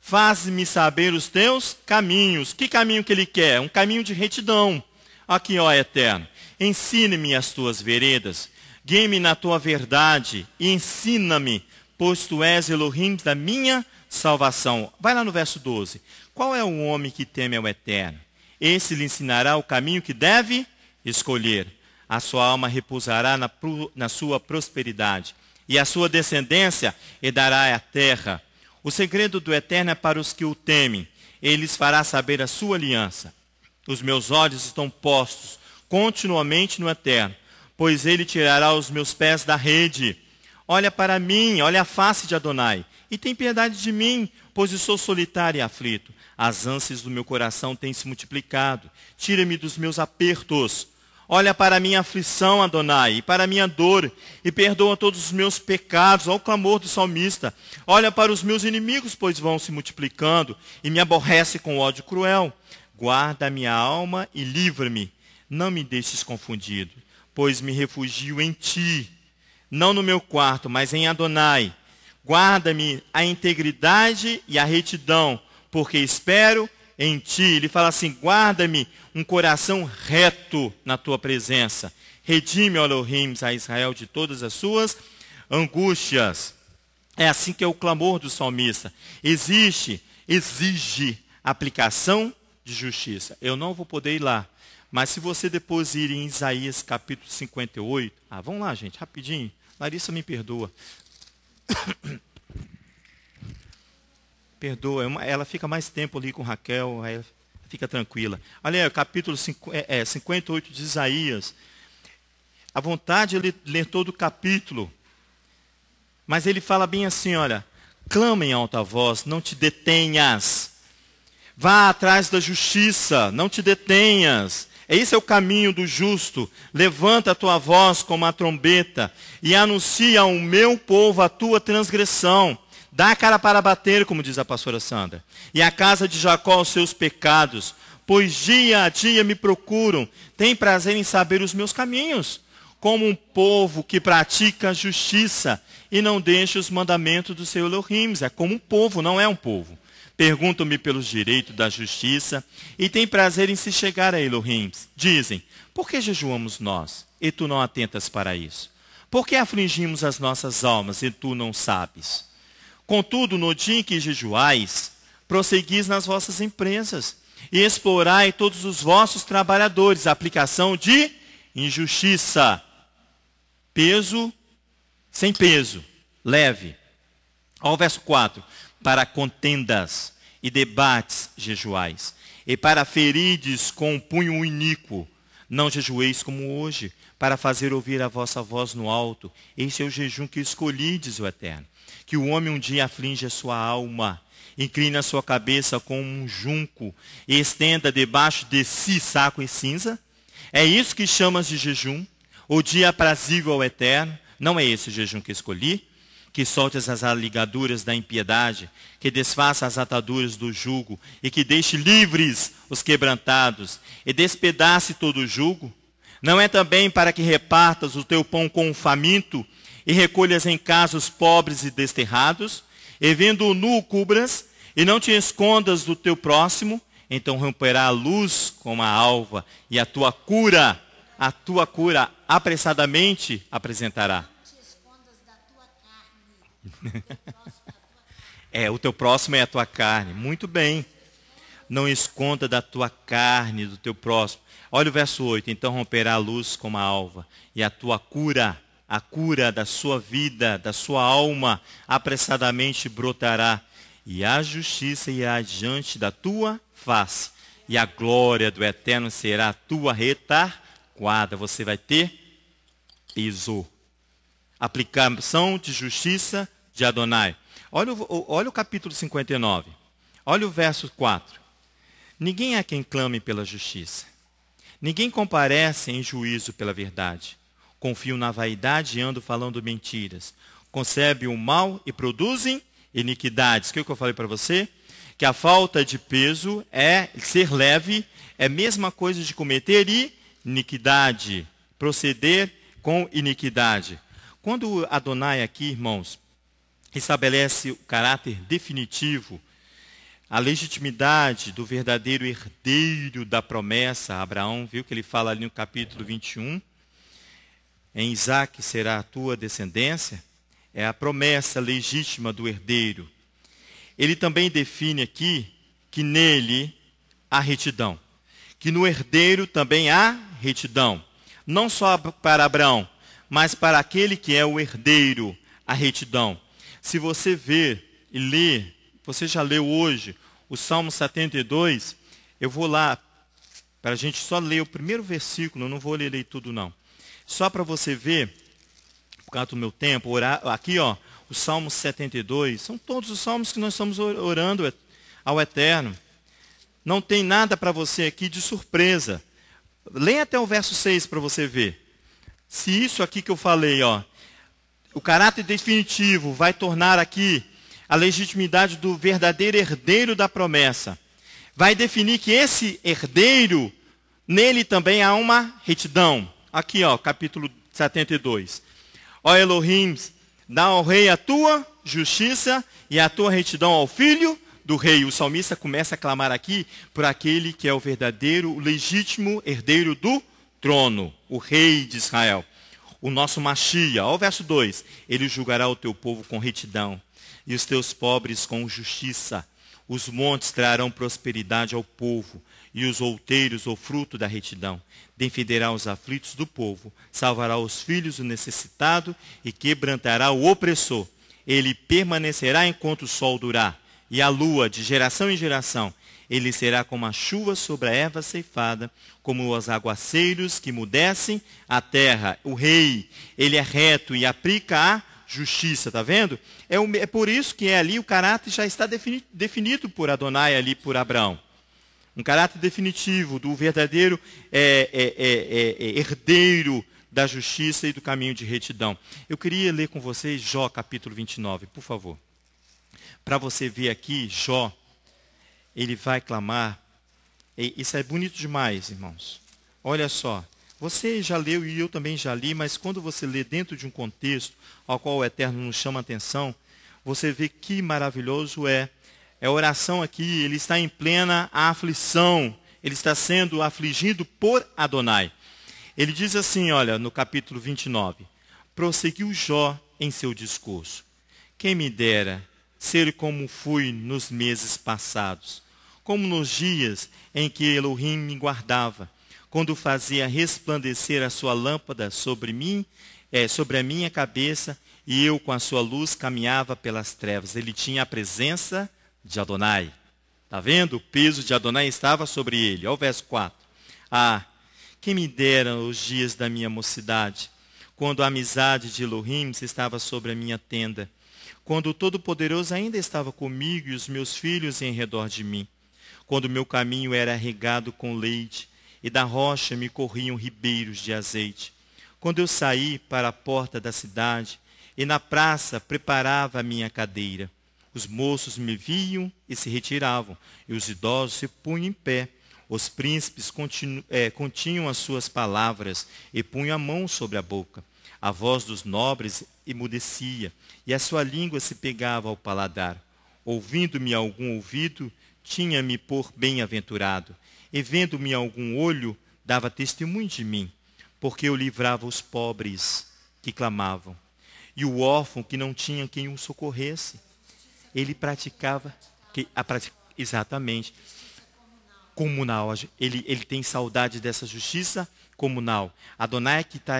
faz-me saber os teus caminhos. Que caminho que ele quer? Um caminho de retidão. Aqui, ó Eterno, ensine-me as tuas veredas, guie-me na tua verdade e ensina-me, pois tu és Elohim da minha salvação. Vai lá no verso 12. Qual é o homem que teme ao Eterno? Esse lhe ensinará o caminho que deve escolher. A sua alma repousará na sua prosperidade, e a sua descendência herdará a terra. O segredo do Eterno é para os que o temem. Ele lhes fará saber a sua aliança. Os meus olhos estão postos continuamente no Eterno, pois ele tirará os meus pés da rede. Olha para mim, olha a face de Adonai, e tem piedade de mim, pois eu sou solitário e aflito. As ânsias do meu coração têm se multiplicado. Tira-me dos meus apertos. Olha para a minha aflição, Adonai, e para a minha dor, e perdoa todos os meus pecados. Olha o clamor do salmista. Olha para os meus inimigos, pois vão se multiplicando, e me aborrece com ódio cruel. Guarda a minha alma e livra-me. Não me deixes confundido, pois me refugio em ti. Não no meu quarto, mas em Adonai. Guarda-me a integridade e a retidão, porque espero em ti. Ele fala assim, guarda-me um coração reto na tua presença. Redime, ó Elohim, a Israel de todas as suas angústias. É assim que é o clamor do salmista. Exige aplicação de justiça. Eu não vou poder ir lá, mas se você depois ir em Isaías capítulo 58, vamos lá, gente, rapidinho. Larissa me perdoa. Perdoa, ela fica mais tempo ali com Raquel, aí fica tranquila. Olha aí, capítulo 58 de Isaías. A vontade é ler todo o capítulo. Mas ele fala bem assim, olha, clama em alta voz, não te detenhas. Vá atrás da justiça, não te detenhas. Esse é o caminho do justo. Levanta a tua voz como a trombeta e anuncia ao meu povo a tua transgressão. Dá a cara para bater, como diz a pastora Sandra. E a casa de Jacó os seus pecados. Pois dia a dia me procuram. Tem prazer em saber os meus caminhos. Como um povo que pratica a justiça e não deixa os mandamentos do seu Elohim. É como um povo, não é um povo. Perguntam-me pelos direitos da justiça e têm prazer em se chegar a Elohim. Dizem, por que jejuamos nós e tu não atentas para isso? Por que afligimos as nossas almas e tu não sabes? Contudo, no dia em que jejuais, prosseguis nas vossas empresas e explorai todos os vossos trabalhadores. Aplicação de injustiça. Peso, sem peso, leve. Ao verso 4. Para contendas e debates jejuais, e para ferides com um punho iníquo, não jejueis como hoje, para fazer ouvir a vossa voz no alto. Este é o jejum que escolhi, diz o Eterno. Que o homem um dia aflige a sua alma, inclina a sua cabeça como um junco, e estenda debaixo de si saco e cinza. É isso que chamas de jejum? O dia aprazível ao Eterno? Não é esse o jejum que escolhi? Que soltes as ligaduras da impiedade, que desfaça as ataduras do jugo, e que deixe livres os quebrantados, e despedace todo o jugo? Não é também para que repartas o teu pão com o faminto, e recolhas em casa os pobres e desterrados, e vendo o nu cubras, e não te escondas do teu próximo? Então romperá a luz como a alva, e a tua cura apressadamente apresentará. O teu próximo é a tua carne. Muito bem. Não esconda da tua carne, do teu próximo. Olha o verso 8. Então romperá a luz como a alva, e a tua cura, a cura da sua vida, da sua alma, apressadamente brotará. E a justiça irá diante da tua face, e a glória do Eterno será a tua retaguarda. Você vai ter peso. Aplicação de justiça de Adonai. Olha o capítulo 59. Olha o verso 4. Ninguém há quem clame pela justiça. Ninguém comparece em juízo pela verdade. Confiam na vaidade e andam falando mentiras. Concebem o mal e produzem iniquidades. O que eu falei para você? Que a falta de peso é ser leve, é a mesma coisa de cometer iniquidade. Proceder com iniquidade. Quando Adonai aqui, irmãos, estabelece o caráter definitivo, a legitimidade do verdadeiro herdeiro da promessa, Abraão, viu que ele fala ali no capítulo 21, em Isaac será a tua descendência, é a promessa legítima do herdeiro. Ele também define aqui que nele há retidão, que no herdeiro também há retidão, não só para Abraão, mas para aquele que é o herdeiro, a retidão. Se você ver e ler, você já leu hoje o Salmo 72, eu vou lá, para a gente só ler o primeiro versículo, eu não vou ler tudo não. Só para você ver, causa do meu tempo, orar aqui, ó, o Salmo 72, são todos os salmos que nós estamos orando ao Eterno. Não tem nada para você aqui de surpresa. Leia até o verso 6 para você ver. Se isso aqui que eu falei, ó, o caráter definitivo vai tornar aqui a legitimidade do verdadeiro herdeiro da promessa. Vai definir que esse herdeiro, nele também há uma retidão. Aqui, ó, capítulo 72. Ó Elohim, dá ao rei a tua justiça e a tua retidão ao filho do rei. O salmista começa a clamar aqui por aquele que é o verdadeiro, o legítimo herdeiro do trono, o rei de Israel. O nosso Mashiach, ó o verso 2, ele julgará o teu povo com retidão e os teus pobres com justiça. Os montes trarão prosperidade ao povo e os outeiros o fruto da retidão. Defenderá os aflitos do povo, salvará os filhos do necessitado e quebrantará o opressor. Ele permanecerá enquanto o sol durar e a lua de geração em geração. Ele será como a chuva sobre a erva ceifada, como os aguaceiros que mudecem a terra. O rei, ele é reto e aplica a justiça, tá vendo? É por isso que ali o caráter já está definido por Adonai, ali por Abraão. Um caráter definitivo do verdadeiro herdeiro da justiça e do caminho de retidão. Eu queria ler com vocês Jó capítulo 29, por favor. Para você ver aqui, Jó, ele vai clamar. Isso é bonito demais, irmãos. Olha só, você já leu e eu também já li, mas quando você lê dentro de um contexto ao qual o Eterno nos chama a atenção, você vê que maravilhoso é. A oração aqui, ele está em plena aflição, ele está sendo afligido por Adonai. Ele diz assim, olha, no capítulo 29, prosseguiu Jó em seu discurso. Quem me dera ser como fui nos meses passados, como nos dias em que Elohim me guardava, quando fazia resplandecer a sua lâmpada sobre mim, sobre a minha cabeça, e eu com a sua luz caminhava pelas trevas. Ele tinha a presença de Adonai. Está vendo? O peso de Adonai estava sobre ele. Olha o verso 4. Ah, quem me dera os dias da minha mocidade, quando a amizade de Elohim estava sobre a minha tenda, quando o Todo-Poderoso ainda estava comigo e os meus filhos em redor de mim, quando o meu caminho era regado com leite e da rocha me corriam ribeiros de azeite, quando eu saí para a porta da cidade e na praça preparava a minha cadeira, os moços me viam e se retiravam, e os idosos se punham em pé. Os príncipes continham as suas palavras e punham a mão sobre a boca. A voz dos nobres emudecia, e a sua língua se pegava ao paladar. Ouvindo-me algum ouvido, tinha-me por bem-aventurado, e vendo-me algum olho, dava testemunho de mim, porque eu livrava os pobres que clamavam, e o órfão que não tinha quem o socorresse. Ele praticava, exatamente, comunal. Ele tem saudade dessa justiça comunal. Adonai que está...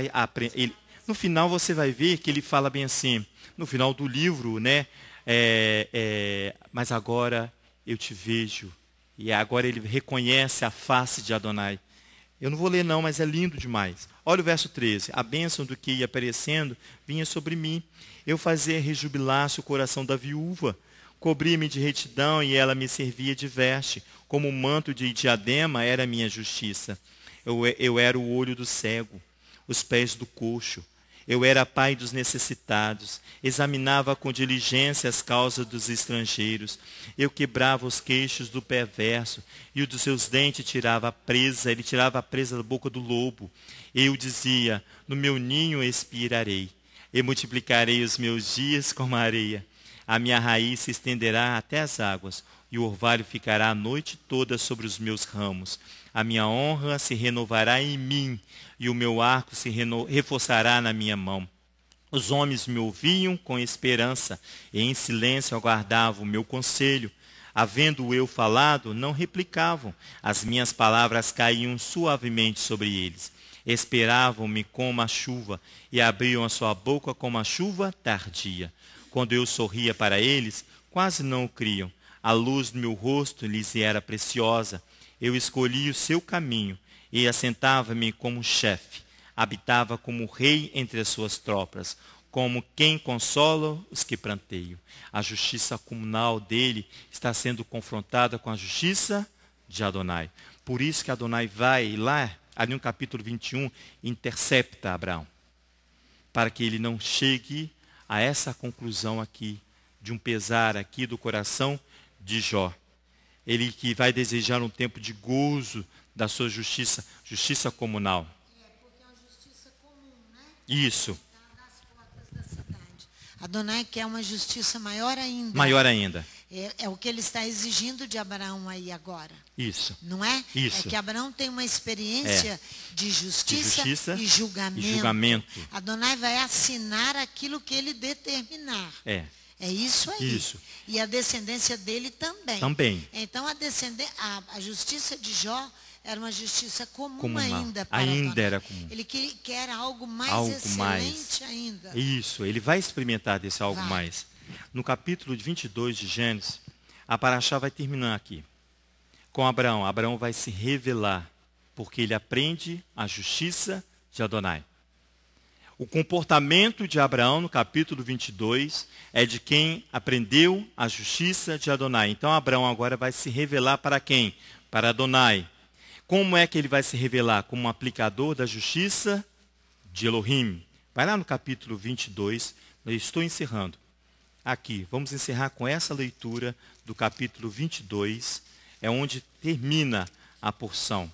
No final você vai ver que ele fala bem assim, no final do livro, né? Mas agora eu te vejo. E agora ele reconhece a face de Adonai. Eu não vou ler não, mas é lindo demais. Olha o verso 13. A bênção do que ia aparecendo vinha sobre mim. Eu fazia rejubilar-se o coração da viúva. Cobria-me de retidão e ela me servia de veste. Como um manto de diadema era a minha justiça. Eu era o olho do cego, os pés do coxo. Eu era pai dos necessitados. Examinava com diligência as causas dos estrangeiros. Eu quebrava os queixos do perverso e o dos seus dentes tirava a presa. Ele tirava a presa da boca do lobo. Eu dizia, no meu ninho expirarei. E multiplicarei os meus dias como a areia. A minha raiz se estenderá até as águas, e o orvalho ficará a noite toda sobre os meus ramos. A minha honra se renovará em mim, e o meu arco se reforçará na minha mão. Os homens me ouviam com esperança, e em silêncio aguardavam o meu conselho. Havendo eu falado, não replicavam. As minhas palavras caíam suavemente sobre eles. Esperavam-me como a chuva, e abriam a sua boca como a chuva tardia. Quando eu sorria para eles, quase não o criam. A luz do meu rosto lhes era preciosa. Eu escolhi o seu caminho e assentava-me como chefe. Habitava como rei entre as suas tropas. como quem consola os que pranteiam. A justiça comunal dele está sendo confrontada com a justiça de Adonai. Por isso que Adonai vai lá, ali no capítulo 21, intercepta Abraão, para que ele não chegue a essa conclusão aqui, de um pesar aqui do coração de Jó. Ele que vai desejar um tempo de gozo da sua justiça, justiça comunal. Porque é uma justiça comum, né? Isso. Nas portas da cidade. Adonai quer uma justiça maior ainda. Maior ainda. É o que ele está exigindo de Abraão aí agora. Isso. Não é? Isso. É que Abraão tem uma experiência de justiça e julgamento. E julgamento. Adonai vai assinar aquilo que ele determinar. É isso aí. Isso. E a descendência dele também. Também. Então a justiça de Jó era uma justiça comum ainda para ainda Adonai. Era comum. Ele quer algo mais excelente ainda. Isso, ele vai experimentar desse algo mais. No capítulo 22 de Gênesis, a paraxá vai terminar aqui. Com Abraão. Abraão vai se revelar, porque ele aprende a justiça de Adonai. O comportamento de Abraão, no capítulo 22, é de quem aprendeu a justiça de Adonai. Então, Abraão agora vai se revelar para quem? Para Adonai. Como é que ele vai se revelar? Como um aplicador da justiça de Elohim. Vai lá no capítulo 22, eu estou encerrando. Aqui, vamos encerrar com essa leitura do capítulo 22, é onde termina a porção.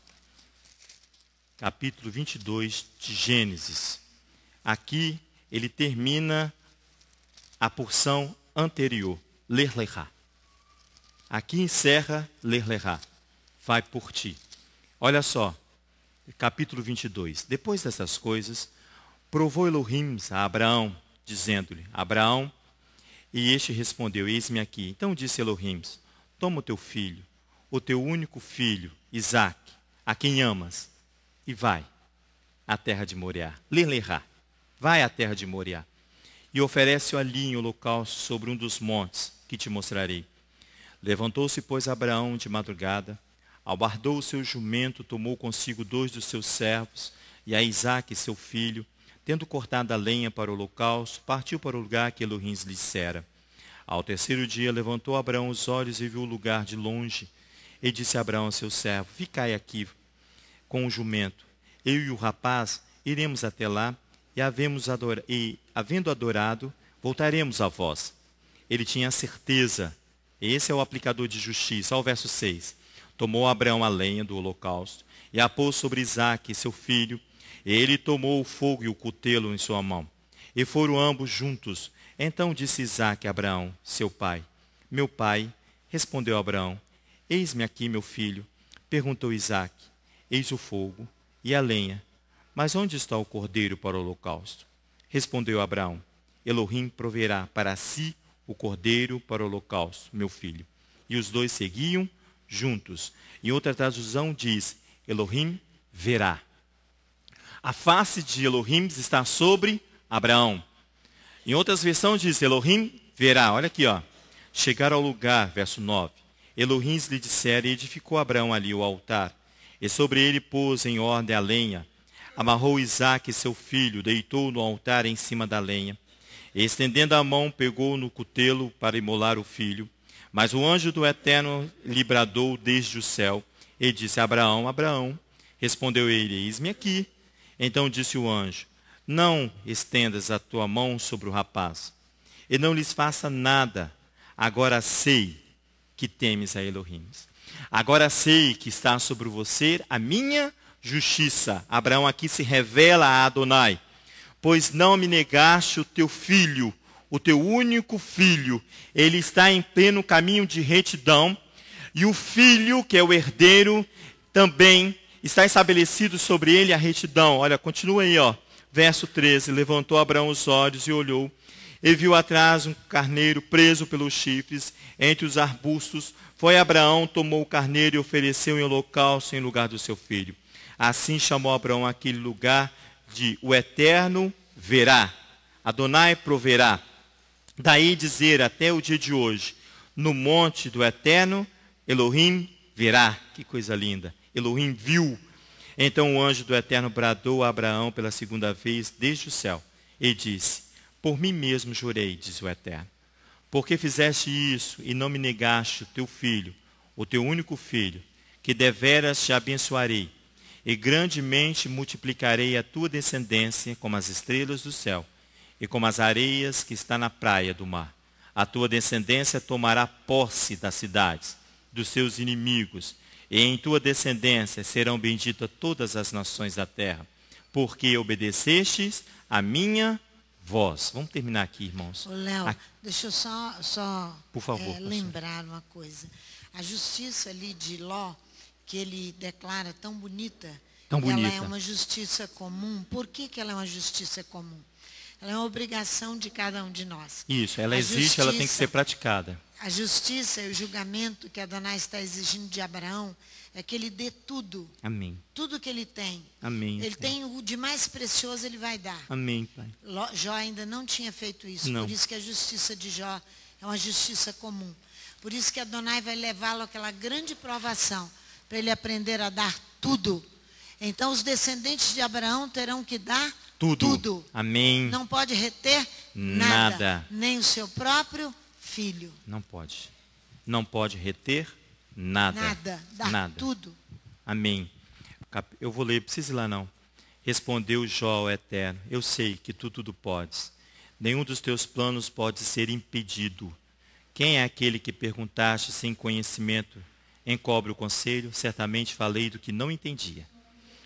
Capítulo 22 de Gênesis. Aqui ele termina a porção anterior, Ler Lechá. Aqui encerra Ler Lechá, vai por ti. Olha só, capítulo 22. Depois dessas coisas, provou Elohim a Abraão, dizendo-lhe, Abraão, e este respondeu, eis-me aqui. Então disse Elohim, toma o teu filho, o teu único filho, Isaque, a quem amas, e vai à terra de Moriá. Ler Lechá. Vai à terra de Moriá e oferece-o ali em holocausto sobre um dos montes que te mostrarei. Levantou-se, pois, Abraão de madrugada, albardou o seu jumento, tomou consigo 2 dos seus servos e a Isaque, seu filho, tendo cortado a lenha para o holocausto, partiu para o lugar que Elohim lhe dissera. Ao terceiro dia levantou Abraão os olhos e viu o lugar de longe. E disse a Abraão, seu servo, ficai aqui com o jumento. Eu e o rapaz iremos até lá, e havendo adorado, voltaremos a vós. Ele tinha certeza. Esse é o aplicador de justiça. Olha o verso 6. Tomou Abraão a lenha do holocausto e a pôs sobre Isaque, seu filho. Ele tomou o fogo e o cutelo em sua mão. E foram ambos juntos. Então disse Isaque a Abraão, seu pai. Meu pai, respondeu Abraão. Eis-me aqui, meu filho. Perguntou Isaque. Eis o fogo e a lenha. Mas onde está o cordeiro para o holocausto? Respondeu Abraão, Elohim proverá para si o cordeiro para o holocausto, meu filho. E os dois seguiam juntos. Em outra tradução diz, Elohim verá. A face de Elohim está sobre Abraão. Em outras versões diz, Elohim verá. Olha aqui, ó. Chegaram ao lugar, verso 9. Elohim lhe dissera e edificou Abraão ali o altar. E sobre ele pôs em ordem a lenha. Amarrou Isaque, seu filho, deitou no altar em cima da lenha. E, estendendo a mão, pegou no cutelo para imolar o filho. Mas o anjo do Eterno lhe bradou desde o céu. E disse, Abraão, Abraão. Respondeu ele, eis-me aqui. Então disse o anjo, não estendas a tua mão sobre o rapaz. E não lhes faça nada. Agora sei que temes a Elohim. Agora sei que está sobre você a minha justiça. Abraão aqui se revela a Adonai. Pois não me negaste o teu filho, o teu único filho. Ele está em pleno caminho de retidão. E o filho, que é o herdeiro, também está estabelecido sobre ele a retidão. Olha, continua aí, ó. Verso 13. Levantou Abraão os olhos e olhou. E viu atrás um carneiro preso pelos chifres entre os arbustos. Foi Abraão, tomou o carneiro e ofereceu em holocausto em lugar do seu filho. Assim chamou Abraão aquele lugar de o Eterno verá. Adonai proverá. Daí dizer até o dia de hoje, no monte do Eterno, Elohim verá. Que coisa linda. Elohim viu. Então o anjo do Eterno bradou a Abraão pela segunda vez desde o céu e disse, Por mim mesmo jurei, diz o Eterno. Porque fizeste isso e não me negaste o teu filho, o teu único filho, que deveras te abençoarei, e grandemente multiplicarei a tua descendência como as estrelas do céu, e como as areias que está na praia do mar. A tua descendência tomará posse das cidades, dos seus inimigos, e em tua descendência serão benditas todas as nações da terra, porque obedecestes a minha voz. Vamos terminar aqui, irmãos. Léo, deixa eu só por favor, lembrar uma coisa. A justiça ali de Ló, que ele declara tão bonita, ela é uma justiça comum. Por que ela é uma justiça comum? Ela é uma obrigação de cada um de nós. Isso, ela existe, ela tem que ser praticada. A justiça e o julgamento que Adonai está exigindo de Abraão é que ele dê tudo. Amém. Tudo que ele tem. Amém. Ele tem o de mais precioso, ele vai dar. Amém, Pai. Jó ainda não tinha feito isso. Não. Por isso que a justiça de Jó é uma justiça comum. Por isso que Adonai vai levá-lo àquela grande provação, para ele aprender a dar tudo. Então os descendentes de Abraão terão que dar tudo. Amém. Não pode reter nada. Nem o seu próprio filho. Não pode. Não pode reter nada. Dar tudo. Amém. Eu vou ler, precisa ir lá não. Respondeu Jó ao Eterno: eu sei que tu tudo podes. Nenhum dos teus planos pode ser impedido. Quem é aquele que perguntaste sem conhecimento? Encobre o conselho, certamente falei do que não entendia.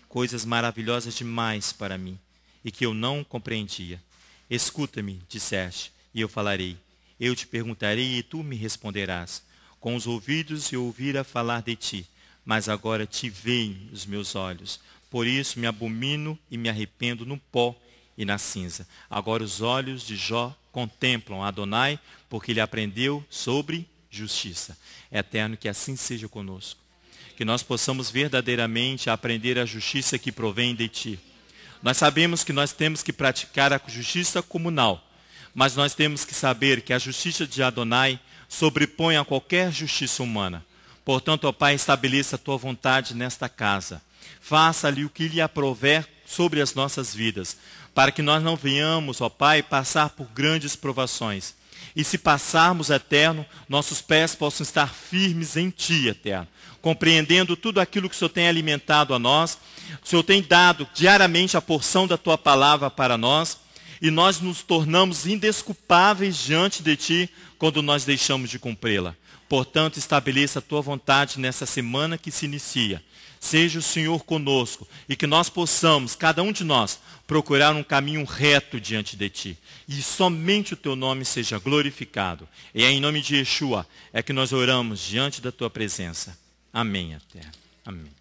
Coisas maravilhosas demais para mim, e que eu não compreendia. Escuta-me, disseste, e eu falarei. Eu te perguntarei e tu me responderás. Com os ouvidos eu ouvira falar de ti, mas agora te veem os meus olhos. Por isso me abomino e me arrependo no pó e na cinza. Agora os olhos de Jó contemplam Adonai, porque ele aprendeu sobre justiça. Eterno, que assim seja conosco. Que nós possamos verdadeiramente aprender a justiça que provém de ti. Nós sabemos que nós temos que praticar a justiça comunal, mas nós temos que saber que a justiça de Adonai sobrepõe a qualquer justiça humana. Portanto, ó Pai, estabeleça a tua vontade nesta casa. Faça-lhe o que lhe aprouver sobre as nossas vidas, para que nós não venhamos, ó Pai, passar por grandes provações. E se passarmos, Eterno, nossos pés possam estar firmes em Ti, Eterno, compreendendo tudo aquilo que o Senhor tem alimentado a nós. O Senhor tem dado diariamente a porção da Tua palavra para nós, e nós nos tornamos indesculpáveis diante de Ti quando nós deixamos de cumpri-la. Portanto, estabeleça a Tua vontade nessa semana que se inicia. Seja o Senhor conosco e que nós possamos, cada um de nós, procurar um caminho reto diante de Ti. E somente o Teu nome seja glorificado. E é em nome de Yeshua é que nós oramos diante da Tua presença. Amém, Eterno. Amém.